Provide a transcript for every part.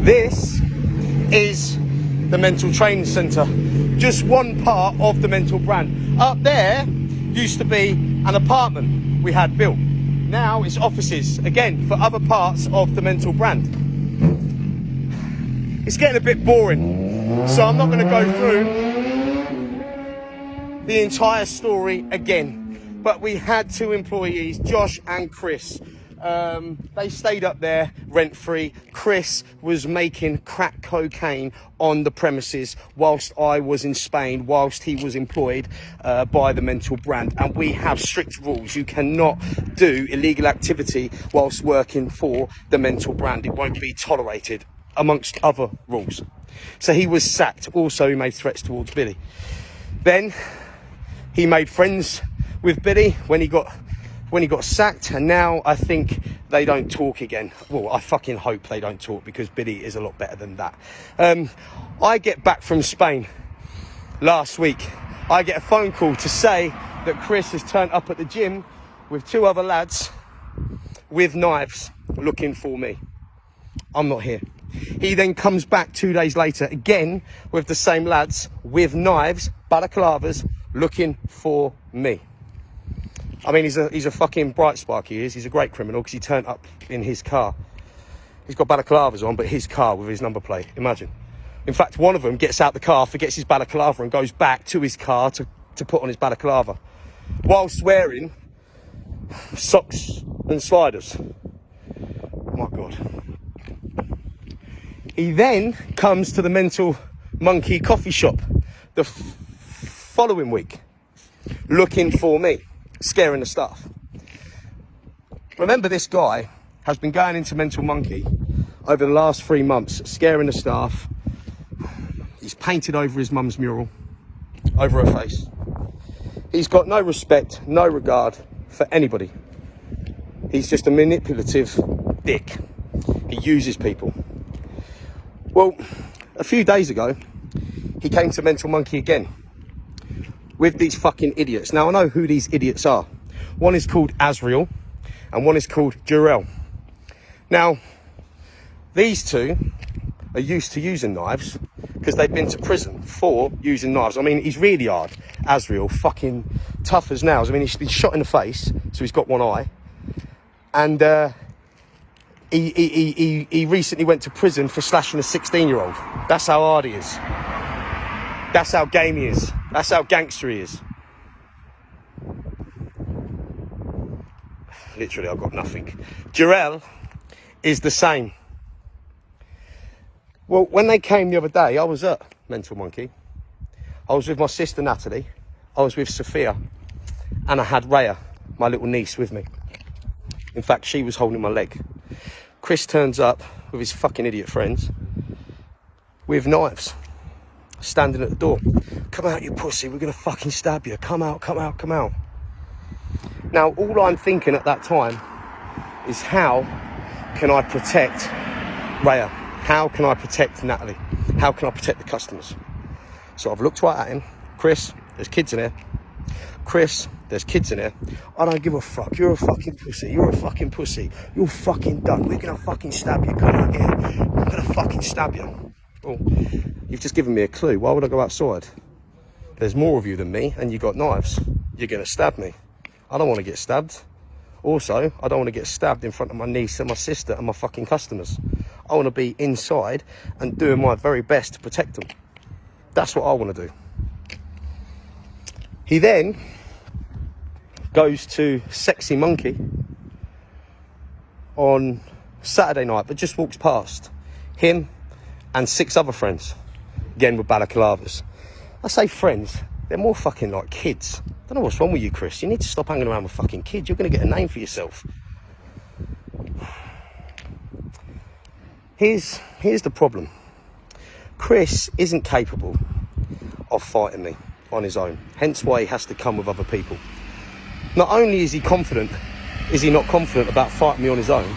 This is the Mental Training Centre. Just one part of the Mental brand. Up there used to be an apartment we had built. Now it's offices, again, for other parts of the Mental brand. It's getting a bit boring, so I'm not going to go through the entire story again. But we had two employees, Josh and Chris. They stayed up there rent-free. Chris was making crack cocaine on the premises whilst I was in Spain, whilst he was employed by the Mental brand. And we have strict rules. You cannot do illegal activity whilst working for the Mental brand. It won't be tolerated, amongst other rules. So he was sacked. Also, he made threats towards Billy. Then he made friends with Billy when he got sacked, and now I think they don't talk again. Well, I fucking hope they don't talk, because Billy is a lot better than that. I get back from Spain last week. I get a phone call to say that Chris has turned up at the gym with two other lads with knives looking for me. I'm not here. He then comes back 2 days later again with the same lads with knives, balaclavas, looking for me. I mean, he's a fucking bright spark, he is. He's a great criminal, because he turned up in his car. He's got balaclavas on, but his car with his number plate. Imagine. In fact, one of them gets out the car, forgets his balaclava, and goes back to his car to put on his balaclava, whilst wearing socks and sliders. Oh my God. He then comes to the Mental Monkey coffee shop the following week, looking for me, scaring the staff. Remember, this guy has been going into Mental Monkey over the last 3 months, scaring the staff. He's painted over his mum's mural, over her face. He's got no respect, no regard for anybody. He's just a manipulative dick. He uses people. Well, a few days ago, he came to Mental Monkey again with these fucking idiots. Now, I know who these idiots are. One is called Azriel and one is called Jarrell. Now, these two are used to using knives because they've been to prison for using knives. I mean, he's really hard. Azriel, fucking tough as nails. I mean, he's been shot in the face, so he's got one eye. And he recently went to prison for slashing a 16-year-old. That's how hard he is. That's how game he is. That's how gangster he is. Literally, I've got nothing. Jarrell is the same. Well, when they came the other day, I was at Mental Monkey. I was with my sister Natalie. I was with Sophia. And I had Raya, my little niece, with me. In fact, she was holding my leg. Chris turns up with his fucking idiot friends with knives, standing at the door. Come out, you pussy, we're gonna fucking stab you. Come out, come out, come out. Now, all I'm thinking at that time is, how can I protect Raya? How can I protect Natalie? How can I protect the customers? So I've looked right at him. Chris, there's kids in here. Chris, there's kids in here. I don't give a fuck. You're a fucking pussy. You're a fucking pussy. You're fucking done. We're gonna fucking stab you. Come out here. I'm gonna fucking stab you. Well, you've just given me a clue. Why would I go outside? There's more of you than me, and you got knives. You're gonna stab me. I don't want to get stabbed. Also, I don't want to get stabbed in front of my niece and my sister and my fucking customers. I want to be inside and doing my very best to protect them. That's what I want to do. He then goes to Sexy Monkey on Saturday night, but just walks past him and 6 other friends, again with balaclavas. I say friends, they're more fucking like kids. I don't know what's wrong with you, Chris. You need to stop hanging around with fucking kids. You're going to get a name for yourself. Here's the problem. Chris isn't capable of fighting me on his own. Hence why he has to come with other people. Not only is he not confident about fighting me on his own,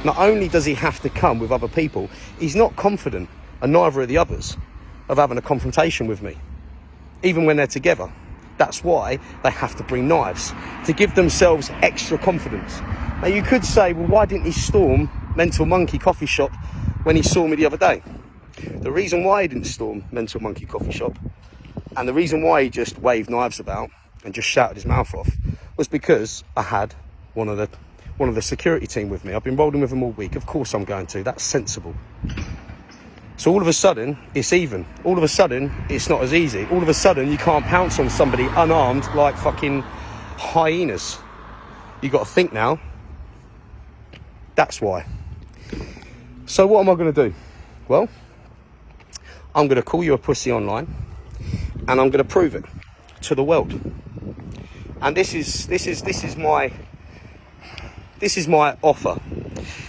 not only does he have to come with other people, he's not confident, and neither are the others, of having a confrontation with me, even when they're together. That's why they have to bring knives, to give themselves extra confidence. Now, you could say, well, why didn't he storm Mental Monkey coffee shop when he saw me the other day. The reason why he didn't storm Mental Monkey Coffee Shop, and the reason why he just waved knives about and just shouted his mouth off, was because I had one of the security team with me. I've been rolling with them all week. Of course I'm going to. That's sensible. So all of a sudden, it's even. All of a sudden, it's not as easy. All of a sudden, you can't pounce on somebody unarmed like fucking hyenas. You got to think now. That's why. So what am I going to do? Well, I'm going to call you a pussy online, and I'm going to prove it to the world. And this is my offer.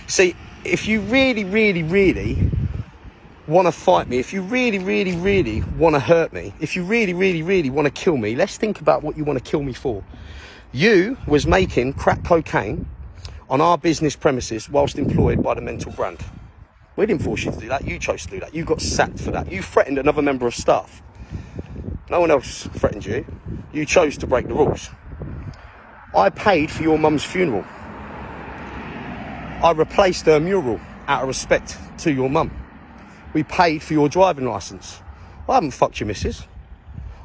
See, if you really want to fight me, if you really want to hurt me, if you really want to kill me, let's think about what you want to kill me for. You was making crack cocaine on our business premises whilst employed by the Mental brand. We didn't force you to do that. You chose to do that. You got sacked for that. You threatened another member of staff. No one else threatened you. You chose to break the rules. I paid for your mum's funeral. I replaced her mural out of respect to your mum. We paid for your driving licence. I haven't fucked your missus.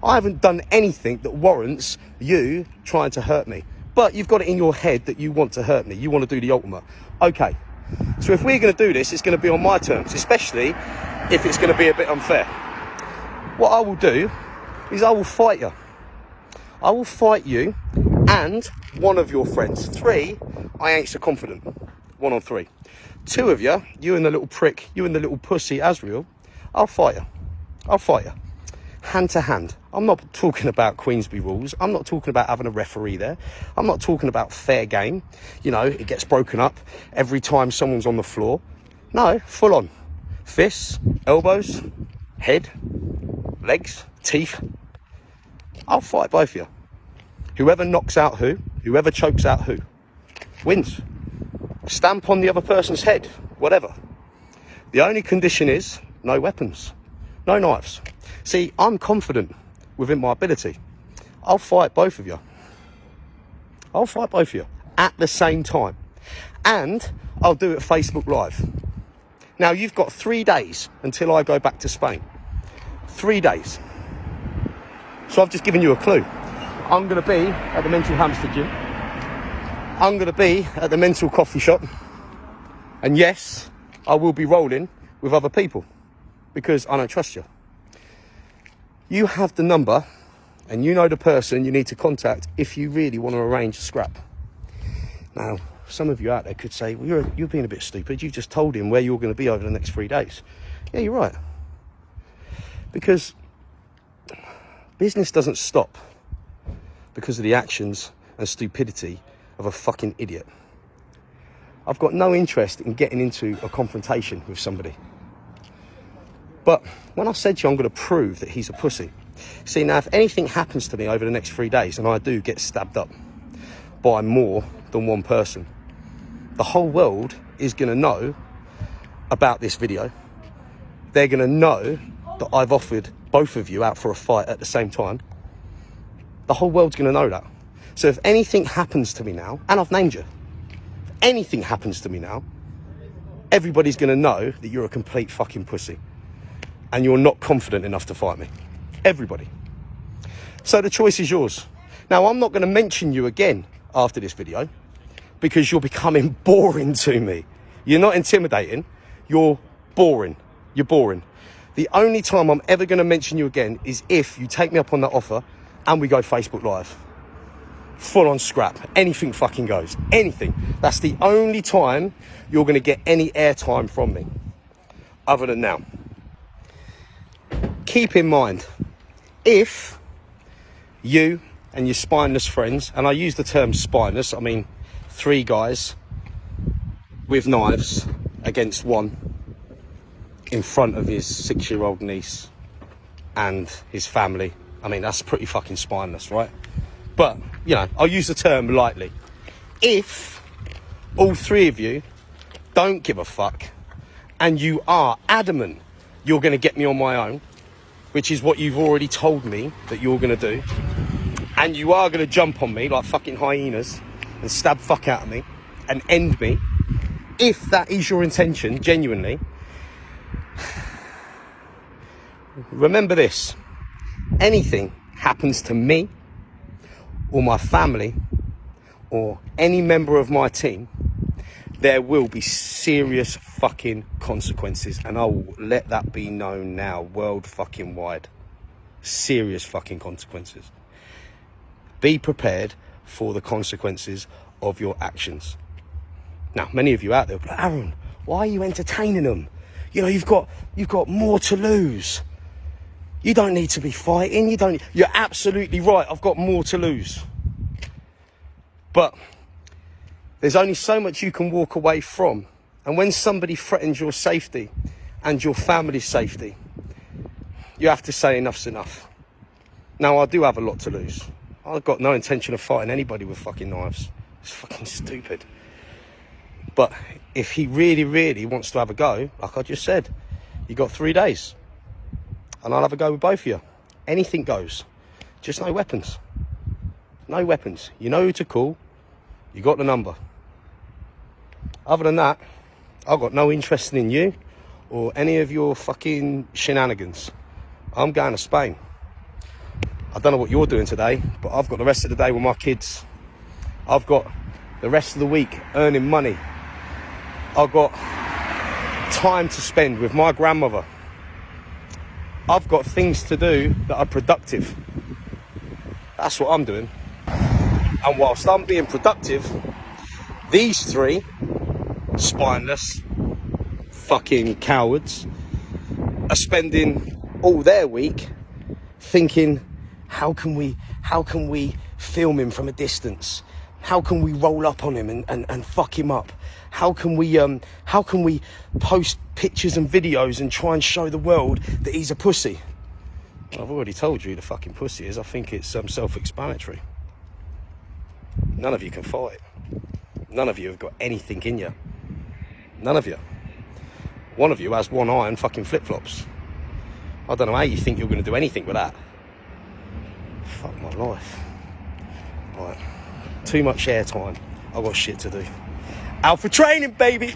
I haven't done anything that warrants you trying to hurt me. But you've got it in your head that you want to hurt me. You want to do the ultimate. Okay. So if we're going to do this, it's going to be on my terms, especially if it's going to be a bit unfair. What I will do is I will fight you. I will fight you and one of your friends. 3, I ain't so confident. 1 on 3. 2 of you, you and the little prick, you and the little pussy Azrael, I'll fight you. I'll fight you. Hand to hand. I'm not talking about Queensberry rules. I'm not talking about having a referee there. I'm not talking about fair game. You know, it gets broken up every time someone's on the floor. No, full on. Fists, elbows, head, legs, teeth. I'll fight both of you. Whoever knocks out whoever chokes out who, wins. Stamp on the other person's head, whatever. The only condition is no weapons, no knives. See, I'm confident within my ability. I'll fight both of you. I'll fight both of you at the same time. And I'll do it Facebook Live. Now, you've got 3 days until I go back to Spain. 3 days. So I've just given you a clue. I'm going to be at the Mental Hamster Gym. I'm going to be at the Mental Coffee Shop. And yes, I will be rolling with other people because I don't trust you. You have the number and you know the person you need to contact if you really want to arrange a scrap. Now, some of you out there could say, well, you're being a bit stupid. You've just told him where you're going to be over the next 3 days. Yeah, you're right. Because business doesn't stop because of the actions and stupidity of a fucking idiot. I've got no interest in getting into a confrontation with somebody. But when I said to you, I'm going to prove that he's a pussy. See, now, if anything happens to me over the next 3 days and I do get stabbed up by more than one person, the whole world is going to know about this video. They're going to know that I've offered both of you out for a fight at the same time. The whole world's going to know that. So if anything happens to me now, and I've named you, if anything happens to me now, everybody's going to know that you're a complete fucking pussy and you're not confident enough to fight me. Everybody. So the choice is yours. Now, I'm not going to mention you again after this video because you're becoming boring to me. You're not intimidating. You're boring. You're boring. The only time I'm ever going to mention you again is if you take me up on that offer and we go Facebook Live. Full on scrap. Anything fucking goes. Anything. That's the only time you're going to get any airtime from me. Other than now. Keep in mind, if you and your spineless friends, and I use the term spineless, I mean 3 guys with knives against one in front of his 6-year-old niece and his family. I mean, that's pretty fucking spineless, right? But, you know, I'll use the term lightly. If all 3 of you don't give a fuck and you are adamant you're going to get me on my own, which is what you've already told me that you're going to do, and you are going to jump on me like fucking hyenas and stab fuck out of me and end me, if that is your intention, genuinely, Remember this, anything happens to me or my family or any member of my team, there will be serious fucking consequences, and I will let that be known now, world fucking wide. Serious fucking consequences. Be prepared for the consequences of your actions. Now, many of you out there will be like, Aarron, why are you entertaining them? You know, you've got more to lose. You don't need to be fighting. You're absolutely right. I've got more to lose. But there's only so much you can walk away from. And when somebody threatens your safety and your family's safety, you have to say enough's enough. Now, I do have a lot to lose. I've got no intention of fighting anybody with fucking knives. It's fucking stupid. But if he really, really wants to have a go, like I just said, you got 3 days. And I'll have a go with both of you. Anything goes. Just no weapons. No weapons. You know who to call. You got the number. Other than that, I've got no interest in you or any of your fucking shenanigans. I'm going to Spain. I don't know what you're doing today, but I've got the rest of the day with my kids. I've got the rest of the week earning money. I've got time to spend with my grandmother. I've got things to do that are productive. That's what I'm doing. And whilst I'm being productive, these three spineless fucking cowards are spending all their week thinking, how can we film him from a distance? How can we roll up on him and fuck him up? How can we post pictures and videos and try and show the world that he's a pussy? I've already told you who the fucking pussy is. I think it's self-explanatory. None of you can fight. None of you have got anything in you. None of you. One of you has one eye and fucking flip-flops. I don't know how you think you're going to do anything with that. Fuck my life. Right. Too much airtime. I've got shit to do. Out for training, baby!